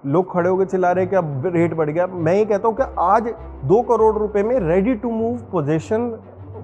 लोग खड़े होकर चिल्ला रहे हैं कि अब रेट बढ़ गया। मैं ये कहता हूँ कि आज 2 करोड़ रुपए में रेडी टू मूव पोजीशन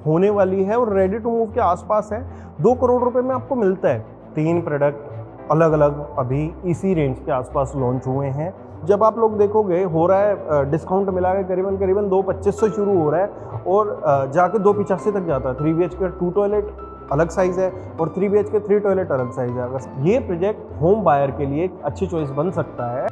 होने वाली है और रेडी टू मूव के आसपास है। 2 करोड़ रुपए में आपको मिलता है। 3 प्रोडक्ट अलग अलग अभी इसी रेंज के आसपास लॉन्च हुए हैं। जब आप लोग देखोगे हो रहा है डिस्काउंट मिला के करीबन 2,25 से शुरू हो रहा है और जाके 2,85 तक जाता है। 3 BHK 2 टॉयलेट अलग साइज़ है और 3 BHK 3 टॉयलेट अलग साइज़ है। अगर ये प्रोजेक्ट होम बायर के लिए एक अच्छी चॉइस बन सकता है।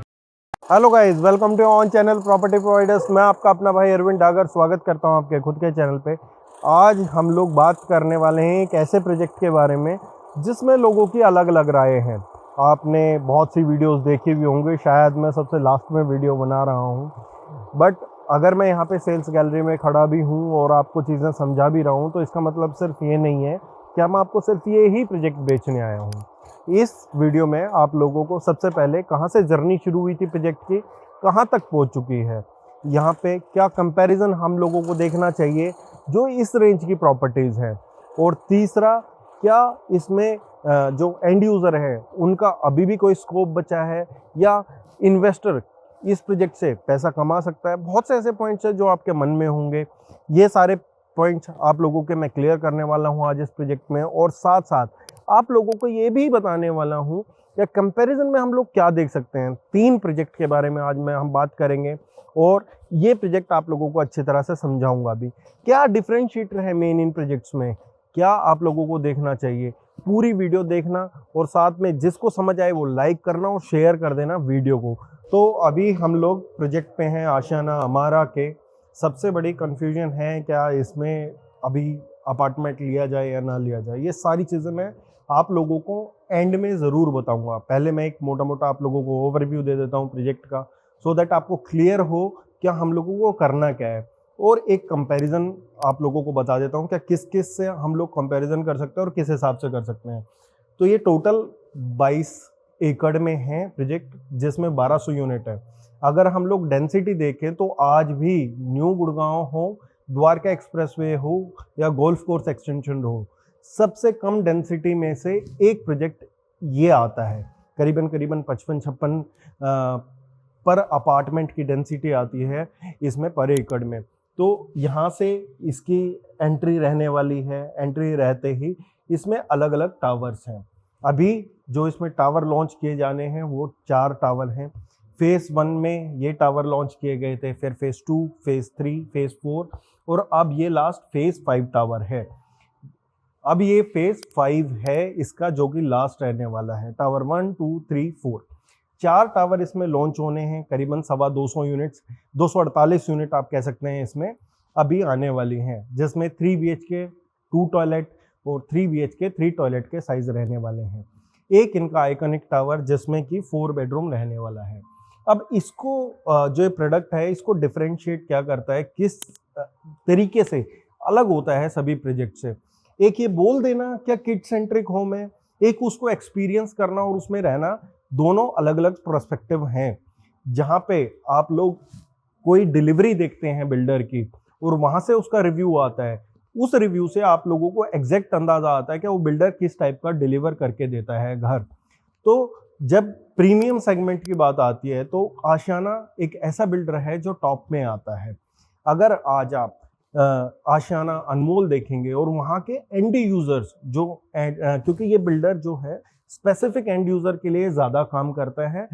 Hello guys, welcome to on channel property providers. मैं आपका अपना भाई अरविंद डागर स्वागत करता हूं आपके खुद के चैनल पे। आज हम लोग बात करने वाले हैं एक ऐसे प्रोजेक्ट के बारे में जिसमें लोगों की अलग अलग राय हैं। आपने बहुत सी वीडियोस देखी भी होंगी, शायद मैं सबसे लास्ट में वीडियो बना रहा हूं। बट अगर मैं यहाँ पे सेल्स गैलरी में खड़ा भी हूँ और आपको चीज़ें समझा भी रहा हूँ तो इसका मतलब सिर्फ ये नहीं है कि मैं आपको सिर्फ ये ही प्रोजेक्ट बेचने आया हूँ। इस वीडियो में आप लोगों को सबसे पहले कहाँ से जर्नी शुरू हुई थी प्रोजेक्ट की, कहाँ तक पहुँच चुकी है, यहाँ पे क्या कंपैरिजन हम लोगों को देखना चाहिए जो इस रेंज की प्रॉपर्टीज़ हैं, और तीसरा क्या इसमें जो एंड यूज़र है उनका अभी भी कोई स्कोप बचा है या इन्वेस्टर इस प्रोजेक्ट से पैसा कमा सकता है। बहुत से ऐसे पॉइंट्स हैं जो आपके मन में होंगे। ये सारे पॉइंट्स आप लोगों के मैं क्लियर करने वाला हूँ आज इस प्रोजेक्ट में, और साथ साथ आप लोगों को ये भी बताने वाला हूँ कि कंपैरिजन में हम लोग क्या देख सकते हैं। 3 प्रोजेक्ट के बारे में आज हम बात करेंगे और ये प्रोजेक्ट आप लोगों को अच्छी तरह से समझाऊंगा भी। क्या डिफरेंशिएटर है मेन इन प्रोजेक्ट्स में, क्या आप लोगों को देखना चाहिए। पूरी वीडियो देखना और साथ में जिसको समझ आए वो लाइक करना और शेयर कर देना वीडियो को। तो अभी हम लोग प्रोजेक्ट पे हैं आशियाना अमारा के। सबसे बड़ी कन्फ्यूजन है क्या इसमें अभी अपार्टमेंट लिया जाए या ना लिया जाए, ये सारी चीज़ें मैं आप लोगों को एंड में ज़रूर बताऊंगा। पहले मैं एक मोटा मोटा आप लोगों को ओवरव्यू दे देता हूं प्रोजेक्ट का, सो दैट आपको क्लियर हो क्या हम लोगों को करना क्या है, और एक कंपैरिजन आप लोगों को बता देता हूं क्या किस किस से हम लोग कंपैरिजन कर सकते हैं और किस हिसाब से कर सकते हैं। तो ये टोटल 22 एकड़ में है प्रोजेक्ट, जिसमें 1200 यूनिट है। अगर हम लोग डेंसिटी देखें तो आज भी न्यू गुड़गांव हो, द्वारका एक्सप्रेसवे हो या गोल्फ कोर्स एक्सटेंशन हो, सबसे कम डेंसिटी में से एक प्रोजेक्ट ये आता है। करीबन 55-56 पर अपार्टमेंट की डेंसिटी आती है इसमें पर एकड़ में। तो यहाँ से इसकी एंट्री रहने वाली है। एंट्री रहते ही इसमें अलग अलग टावर्स हैं। अभी जो इसमें टावर लॉन्च किए जाने हैं वो 4 टावर हैं। फेज़ 1 में ये टावर लॉन्च किए गए थे, फिर फेज़ 2, फेज़ 3, फेज़ 4 और अब ये लास्ट फेज़ 5 टावर है। अब ये फेज़ 5 है इसका, जो कि लास्ट रहने वाला है। टावर 1, 2, 3, 4 4 टावर इसमें लॉन्च होने हैं। करीबन 250 यूनिट्स, 248 यूनिट आप कह सकते हैं इसमें अभी आने वाली हैं, जिसमें 3 BHK 2 टॉयलेट और 3 BHK 3 टॉयलेट के साइज रहने वाले हैं। एक इनका आइकॉनिक टावर जिसमें कि 4 बेडरूम रहने वाला है। अब इसको जो प्रोडक्ट है इसको डिफरेंशिएट क्या करता है, किस तरीके से अलग होता है सभी प्रोजेक्ट से। एक ये बोल देना क्या किड सेंट्रिक होम है, एक उसको एक्सपीरियंस करना और उसमें रहना, दोनों अलग अलग पर्सपेक्टिव हैं। जहाँ पे आप लोग कोई डिलीवरी देखते हैं बिल्डर की और वहाँ से उसका रिव्यू आता है, उस रिव्यू से आप लोगों को एग्जैक्ट अंदाजा आता है कि वो बिल्डर किस टाइप का डिलीवर करके देता है घर। तो जब प्रीमियम सेगमेंट की बात आती है तो आशियाना एक ऐसा बिल्डर है जो टॉप में आता है। अगर आज आप आशियाना अनमोल देखेंगे और वहाँ के एंड यूजर्स जो क्योंकि ये बिल्डर जो है स्पेसिफिक एंड यूजर के लिए ज़्यादा काम करता है।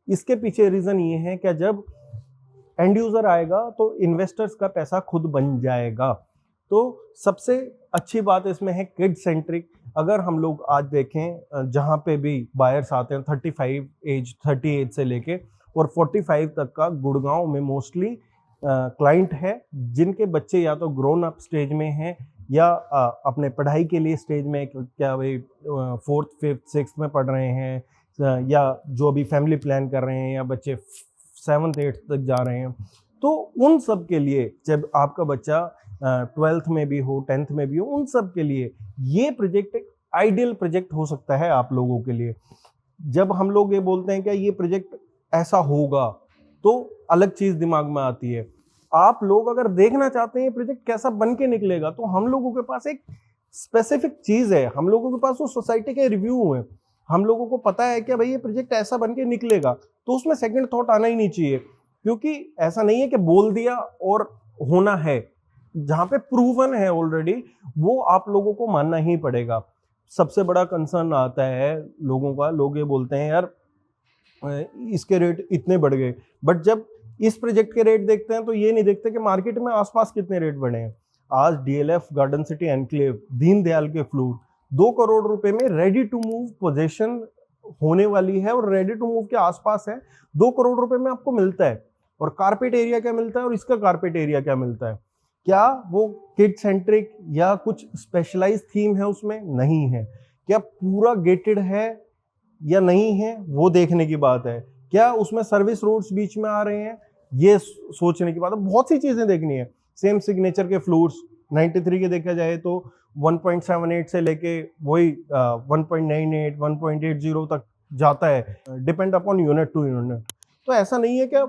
इसके पीछे रीज़न ये है कि जब एंड यूजर आएगा तो इन्वेस्टर्स का पैसा खुद बन जाएगा। तो सबसे अच्छी बात इसमें है किड सेंट्रिक। अगर हम लोग आज देखें जहाँ पे भी बायर्स आते हैं 38 से लेके और 45 तक का गुड़गांव में मोस्टली क्लाइंट है, जिनके बच्चे या तो ग्रोन अप स्टेज में हैं या अपने पढ़ाई के लिए स्टेज में, क्या भाई 4th, 5th, 6th में पढ़ रहे हैं, या जो अभी फैमिली प्लान कर रहे हैं, या बच्चे 7th, 8th तक जा रहे हैं। तो उन सब के लिए, जब आपका बच्चा 12th में भी हो, 10th में भी हो, उन सब के लिए ये प्रोजेक्ट एक आइडियल प्रोजेक्ट हो सकता है आप लोगों के लिए। जब हम लोग ये बोलते हैं कि ये प्रोजेक्ट ऐसा होगा तो अलग चीज दिमाग में आती है। आप लोग अगर देखना चाहते हैं ये प्रोजेक्ट कैसा बन के निकलेगा, तो हम लोगों के पास एक स्पेसिफिक चीज है, हम लोगों के पास वो सोसाइटी के रिव्यू हैं। हम लोगों को पता है कि भाई ये प्रोजेक्ट ऐसा बन के निकलेगा, तो उसमें सेकंड थॉट आना ही नहीं चाहिए, क्योंकि ऐसा नहीं है कि बोल दिया और होना है। जहां पे प्रूवन है ऑलरेडी, वो आप लोगों को मानना ही पड़ेगा। सबसे बड़ा कंसर्न आता है लोगों का, लोग ये बोलते हैं यार इसके रेट इतने बढ़ गए, बट जब इस प्रोजेक्ट के रेट देखते हैं तो ये नहीं देखते कि मार्केट में आसपास कितने रेट बढ़े हैं। आज DLF garden city enclave Deendayal के फ्लोर 2 करोड़ रुपए में रेडी टू मूव पोजीशन होने वाली है, और रेडी टू मूव के आसपास है, 2 करोड़ रुपए में आपको मिलता है। और कारपेट एरिया क्या मिलता है और इसका कारपेट एरिया क्या मिलता है? क्या वो किड सेंट्रिक या कुछ स्पेशलाइज थीम है उसमें? नहीं है। क्या पूरा गेटेड है या नहीं है, वो देखने की बात है। क्या उसमें सर्विस रोड्स बीच में आ रहे हैं, ये सोचने की बात है। बहुत सी चीजें देखनी है। सेम सिग्नेचर के फ्लोर्स 93 के देखा जाए तो 1.78 से लेके वही 1.98 1.80 तक जाता है, depend upon unit to unit. तो ऐसा नहीं है कि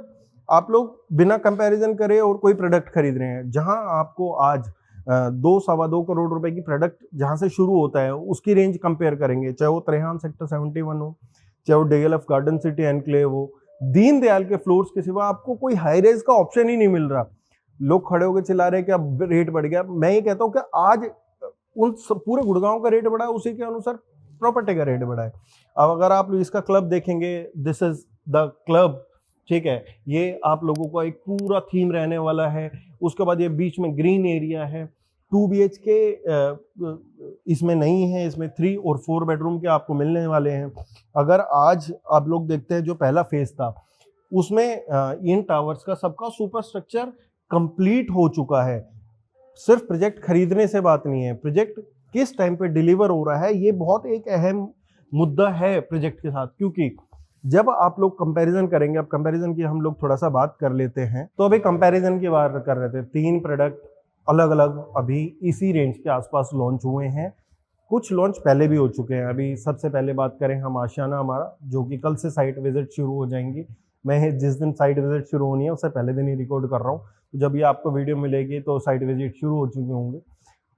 आप लोग बिना कंपैरिजन करे और कोई प्रोडक्ट खरीद रहे हैं। जहां आपको आज 2-2.25 करोड़ रुपए की प्रोडक्ट जहां से शुरू होता है उसकी रेंज कंपेयर करेंगे, चाहे वो त्रेहान सेक्टर 71 हो, चाहे वो डीएलएफ गार्डन सिटी एनक्लेव हो, दीनदयाल के फ्लोर्स के सिवा आपको कोई हाई रेंज का ऑप्शन ही नहीं मिल रहा। लोग खड़े होकर चिल्ला रहे कि अब रेट बढ़ गया। मैं ये कहता हूँ कि आज उन पूरे गुड़गांव का रेट बढ़ा है, उसी के अनुसार प्रॉपर्टी का रेट बढ़ा है। अब अगर आप इसका क्लब देखेंगे, दिस इज द क्लब, ठीक है, ये आप लोगों का एक पूरा थीम रहने वाला है। उसके बाद ये बीच में ग्रीन एरिया है। 2 BHK इसमें नहीं है, इसमें 3 और 4 बेडरूम के आपको मिलने वाले हैं। अगर आज आप लोग देखते हैं जो पहला फेज था उसमें इन टावर्स का सबका सुपर स्ट्रक्चर कंप्लीट हो चुका है। सिर्फ प्रोजेक्ट खरीदने से बात नहीं है, प्रोजेक्ट किस टाइम पे डिलीवर हो रहा है, ये बहुत एक अहम मुद्दा है प्रोजेक्ट के साथ। क्योंकि जब आप लोग कंपैरिजन करेंगे, अब कंपैरिजन की हम लोग थोड़ा सा बात कर लेते हैं, तो अभी कंपैरिजन की बात कर रहे थे। 3 प्रोडक्ट अलग अलग अभी इसी रेंज के आसपास लॉन्च हुए हैं। कुछ लॉन्च पहले भी हो चुके हैं। अभी सबसे पहले बात करें हम आशियाना हमारा, जो कि कल से साइट विजिट शुरू हो जाएंगी। मैं जिस दिन साइट विजिट शुरू होनी है उससे पहले दिन ही रिकॉर्ड कर रहा हूँ, तो जब ये आपको वीडियो मिलेगी तो साइट विजिट शुरू हो चुके होंगे।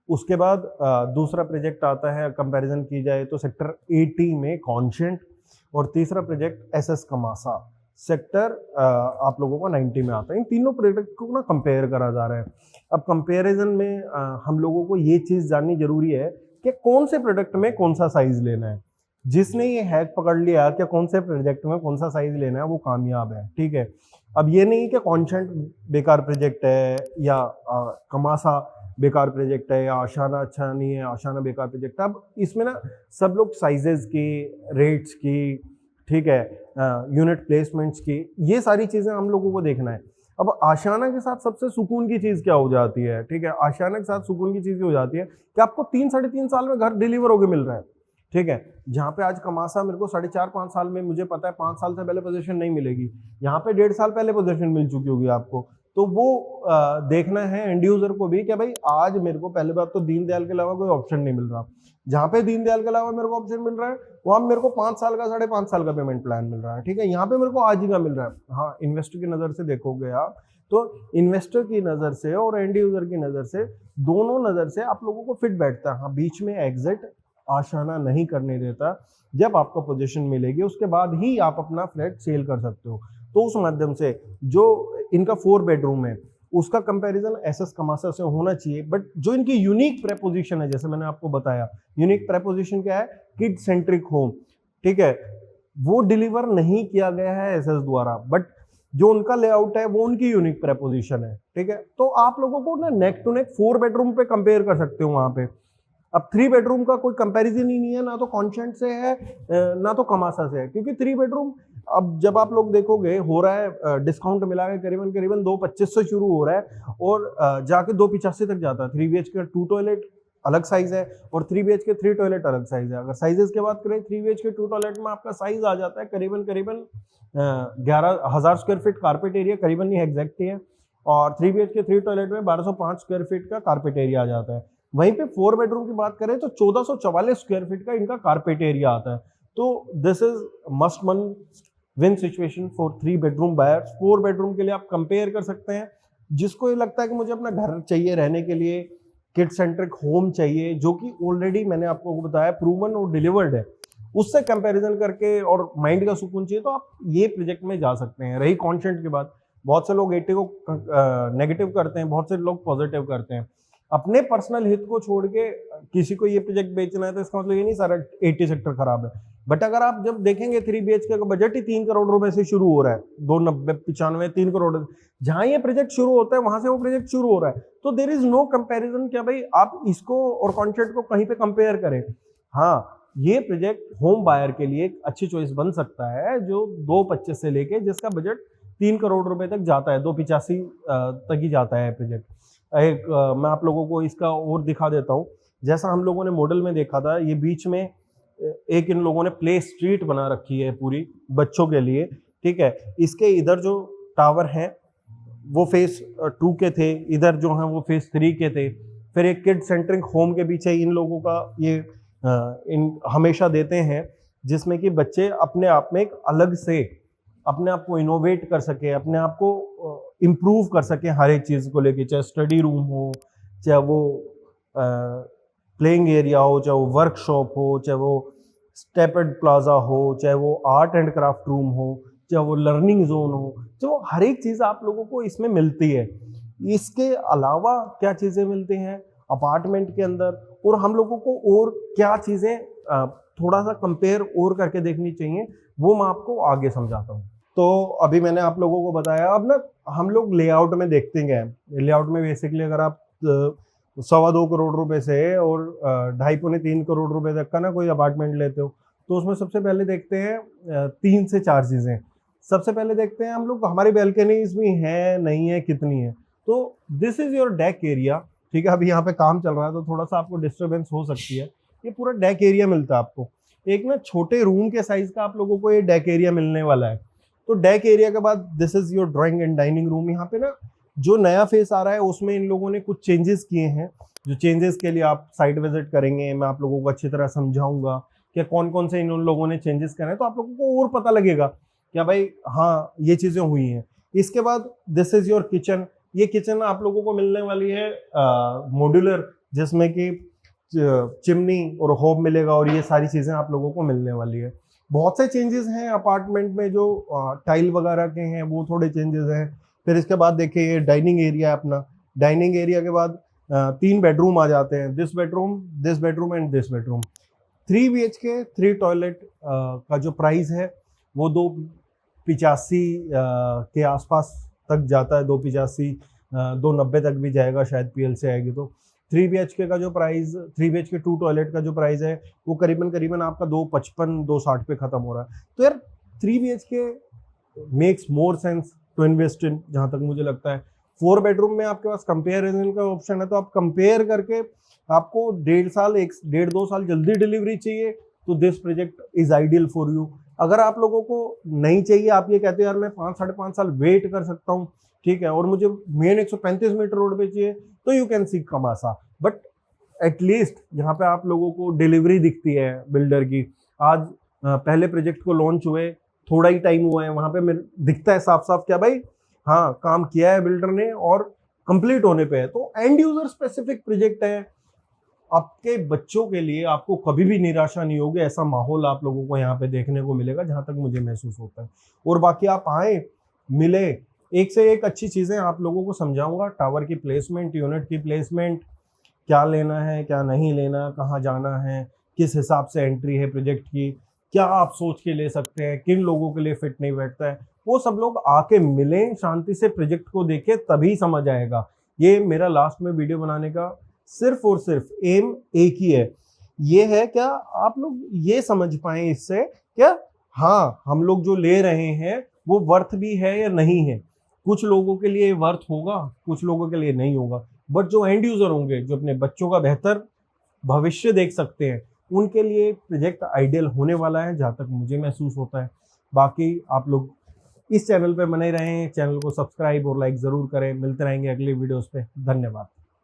उसके बाद दूसरा प्रोजेक्ट आता है, कंपैरिजन की जाए तो सेक्टर 80 में कॉन्शेंट, और तीसरा प्रोजेक्ट एसएस कमासा सेक्टर आप लोगों को 90 में आता है। इन तीनों प्रोजेक्ट को ना कंपेयर करा जा रहा है। अब कंपैरिजन में हम लोगों को ये चीज़ जाननी जरूरी है कि कौन से प्रोडक्ट में कौन सा साइज लेना है। जिसने ये हैक पकड़ लिया कि कौन से प्रोजेक्ट में कौन सा साइज लेना है वो कामयाब है, ठीक है। अब ये नहीं कि कॉन्शेंट बेकार प्रोजेक्ट है या कमासा बेकार प्रोजेक्ट है या आशाना अच्छा नहीं है, आशाना बेकार प्रोजेक्ट है। अब इसमें ना सब लोग साइजेस की, रेट्स की, ठीक है, यूनिट प्लेसमेंट्स की, ये सारी चीज़ें हम लोगों को देखना है। अब आशियाना के साथ सबसे सुकून की चीज़ क्या हो जाती है, ठीक है, आशियाना के साथ सुकून की चीज़ हो जाती है कि आपको 3-3.5 साल में घर डिलीवर होके मिल रहा है, ठीक है। जहाँ पे आज कमासा मेरे को 4.5-5 साल में, मुझे पता है 5 साल से पहले पोजीशन नहीं मिलेगी, यहाँ पे 1.5 साल पहले पोजीशन मिल चुकी होगी आपको। तो वो देखना है एंड यूजर को भी कि भाई आज मेरे को पहले बात तो दीनदयाल के अलावा कोई ऑप्शन नहीं मिल रहा। जहाँ पे दीनदयाल के अलावा मेरे को ऑप्शन मिल रहा है वहाँ मेरे को 5 साल का 5.5 साल का पेमेंट प्लान मिल रहा है, ठीक है। यहाँ पे मेरे को आज ही का मिल रहा है। हाँ, इन्वेस्टर की नज़र से देखोगे आप तो इन्वेस्टर की नज़र से और एंड यूजर की नज़र से, दोनों नज़र से आप लोगों को फिट बैठता है। हाँ, बीच में एग्जिट आशाना नहीं करने देता। जब आपको पोजीशन मिलेगी उसके बाद ही आप अपना फ्लैट सेल कर सकते हो। तो उस माध्यम से जो इनका 4 बेडरूम है उसका कंपैरिजन एसएस कमासा से होना चाहिए। बट जो इनकी यूनिक प्रेपोजिशन है, जैसे मैंने आपको बताया, यूनिक प्रेपोजिशन क्या है, किड सेंट्रिक होम, ठीक है, वो डिलीवर नहीं किया गया है एसएस द्वारा, बट जो उनका लेआउट है वो उनकी यूनिक प्रेपोजिशन है, ठीक है। तो आप लोगों को ना नेक टू नेक 4 बेडरूम पे कंपेयर कर सकते हो वहां पे। अब 3 बेडरूम का कोई कंपैरिजन ही नहीं है, ना तो कॉन्शेंट से है ना तो कमासा से है, क्योंकि 3 बेडरूम अब जब आप लोग देखोगे हो रहा है डिस्काउंट मिला के करीबन 2.25 से शुरू हो रहा है और जाके 2.85 तक जाता है। 3 BHK 2 टॉयलेट अलग साइज है और 3 BHK 3 टॉयलेट अलग साइज है। अगर साइजेस की बात करें 3 BHK 2 टॉयलेट में आपका साइज आ जाता है करीबन 11,000 स्क्वायर फीट कारपेट एरिया, करीबन नहीं एग्जैक्ट है, और 3 BHK 3 टॉयलेट में 1205 स्क्वायर फीट का कारपेट एरिया आ जाता है। वहीं पे 4 बेडरूम की बात करें तो 1444 स्क्वायर फीट का इनका कारपेट एरिया आता है। तो this is must win situation for 3 bedroom buyers. 4 bedroom के लिए आप कंपेयर कर सकते हैं। जिसको ये लगता है कि मुझे अपना घर चाहिए रहने के लिए, किड सेंट्रिक होम चाहिए, जो कि ऑलरेडी मैंने आपको बताया प्रूवन और डिलीवर्ड है, उससे कंपैरिजन करके और माइंड का सुकून चाहिए तो आप ये प्रोजेक्ट में जा सकते हैं। रही कंटेंट की बात, बहुत से लोग 80 को नेगेटिव करते हैं, बहुत से लोग पॉजिटिव करते हैं। अपने पर्सनल हित को छोड़ के किसी को ये प्रोजेक्ट बेचना है तो इसका मतलब ये नहीं सारा 80 सेक्टर खराब है। बट अगर आप जब देखेंगे 3 BHK का बजट ही 3 करोड़ रुपए से शुरू हो रहा है, 290-95 3 करोड़, जहां ये प्रोजेक्ट शुरू होता है वहां से वो प्रोजेक्ट शुरू हो रहा है। तो देर इज नो कंपैरिजन क्या भाई आप इसको और कॉन्टेंट को कहीं पे कंपेयर करें। हाँ, ये प्रोजेक्ट होम बायर के लिए एक अच्छी चॉइस बन सकता है जो 225 से लेके जिसका बजट 3 करोड़ रुपए तक जाता है, 285 तक ही जाता है प्रोजेक्ट। मैं आप लोगों को इसका और दिखा देता हूँ। जैसा हम लोगों ने मॉडल में देखा था, ये बीच में एक इन लोगों ने प्ले स्ट्रीट बना रखी है पूरी बच्चों के लिए, ठीक है। इसके इधर जो टावर हैं वो फेस 2 के थे, इधर जो हैं वो फेस 3 के थे। फिर एक किड सेंट्रिक होम के पीछे इन लोगों का ये हमेशा देते हैं, जिसमें कि बच्चे अपने आप में एक अलग से अपने आप को इनोवेट कर सके, अपने आप को इम्प्रूव कर सके हर एक चीज़ को लेके, चाहे स्टडी रूम हो, चाहे वो प्लेइंग एरिया हो, चाहे वो वर्कशॉप हो, चाहे वो स्टेपेड प्लाजा हो, चाहे वो आर्ट एंड क्राफ्ट रूम हो, चाहे वो लर्निंग जोन हो, तो हर एक चीज़ आप लोगों को इसमें मिलती है। इसके अलावा क्या चीज़ें मिलती हैं अपार्टमेंट के अंदर, और हम लोगों को और क्या चीज़ें थोड़ा सा कंपेयर और करके देखनी चाहिए, वो मैं आपको आगे समझाता हूँ। तो अभी मैंने आप लोगों को बताया, अब ना हम लोग लेआउट में देखते हैं। लेआउट में बेसिकली अगर आप 2.25 करोड़ रुपए से और 2.5-3 करोड़ रुपए तक का ना कोई अपार्टमेंट लेते हो तो उसमें सबसे पहले देखते हैं 3 से 4 चीज़ें। सबसे पहले देखते हैं हम लोग हमारी बैल्कनीज भी हैं नहीं है, कितनी है। तो this is your deck area, ठीक है। अभी यहाँ पे काम चल रहा है तो थोड़ा सा आपको डिस्टर्बेंस हो सकती है। ये पूरा डेक एरिया मिलता है आपको, एक ना छोटे रूम के साइज का आप लोगों को ये डेक एरिया मिलने वाला है। तो डेक एरिया के बाद this is your drawing and dining room. यहाँ पे ना जो नया फेस आ रहा है उसमें इन लोगों ने कुछ चेंजेस किए हैं, जो चेंजेस के लिए आप साइट विजिट करेंगे, मैं आप लोगों को अच्छी तरह समझाऊंगा कि कौन कौन से इन लोगों ने चेंजेस करे हैं, तो आप लोगों को और पता लगेगा क्या भाई हाँ ये चीज़ें हुई हैं। इसके बाद दिस इज योर किचन। ये किचन आप लोगों को मिलने वाली है मॉड्यूलर, जिसमें कि चिमनी और होब मिलेगा और ये सारी चीज़ें आप लोगों को मिलने वाली है। बहुत से चेंजेस हैं अपार्टमेंट में, जो टाइल वगैरह के हैं वो थोड़े चेंजेस हैं। फिर इसके बाद देखिए ये डाइनिंग एरिया अपना। डाइनिंग एरिया के बाद 3 बेडरूम आ जाते हैं, this bedroom and this bedroom. 3 BHK 3 toilet का जो प्राइस है वो 285 के आसपास तक जाता है, 285 290 तक भी जाएगा शायद PL से आएगी तो। 3 BHK का जो प्राइस, 3 BHK 2 टॉयलेट का जो प्राइस है वो करीबन आपका 255 260 पे खत्म हो रहा है। तो यार 3 BHK makes more sense to invest in, जहाँ तक मुझे लगता है। 4 बेडरूम में आपके पास कंपेरिजन का ऑप्शन है, तो आप कंपेयर करके आपको 1.5 साल जल्दी डिलीवरी चाहिए तो this project is ideal for you. अगर आप लोगों को नहीं चाहिए, आप ये कहते हो यार मैं 5-5.5 साल वेट कर सकता हूँ, ठीक है, और मुझे मेन 135 मीटर रोड पे चाहिए, तो यू कैन सी कमासा। बट एटलीस्ट यहाँ पे आप लोगों को डिलीवरी दिखती है बिल्डर की। आज पहले प्रोजेक्ट को लॉन्च हुए थोड़ा ही टाइम हुआ है, वहाँ पे दिखता है साफ साफ क्या भाई हाँ काम किया है बिल्डर ने और कंप्लीट होने पे है। तो एंड यूजर स्पेसिफिक प्रोजेक्ट है आपके बच्चों के लिए, आपको कभी भी निराशा नहीं होगी। ऐसा माहौल आप लोगों को यहाँ पे देखने को मिलेगा जहाँ तक मुझे महसूस होता है। और बाकी आप आए मिले, एक से एक अच्छी चीज़ें आप लोगों को समझाऊंगा। टावर की प्लेसमेंट, यूनिट की प्लेसमेंट, क्या लेना है क्या नहीं लेना, कहाँ जाना है, किस हिसाब से एंट्री है प्रोजेक्ट की, क्या आप सोच के ले सकते हैं, किन लोगों के लिए फिट नहीं बैठता है, वो सब लोग आके मिलें, शांति से प्रोजेक्ट को देखें, तभी समझ आएगा। ये मेरा लास्ट में वीडियो बनाने का सिर्फ और सिर्फ एम एक ही है, ये है क्या आप लोग ये समझ पाएं इससे क्या हाँ हम लोग जो ले रहे हैं वो वर्थ भी है या नहीं है। कुछ लोगों के लिए वर्थ होगा, कुछ लोगों के लिए नहीं होगा, बट जो एंड यूजर होंगे, जो अपने बच्चों का बेहतर भविष्य देख सकते हैं, उनके लिए प्रोजेक्ट आइडियल होने वाला है, जहाँ तक मुझे महसूस होता है। बाकी आप लोग इस चैनल पे बने रहें, चैनल को सब्सक्राइब और लाइक ज़रूर करें। मिलते रहेंगे अगली वीडियोस पे। धन्यवाद।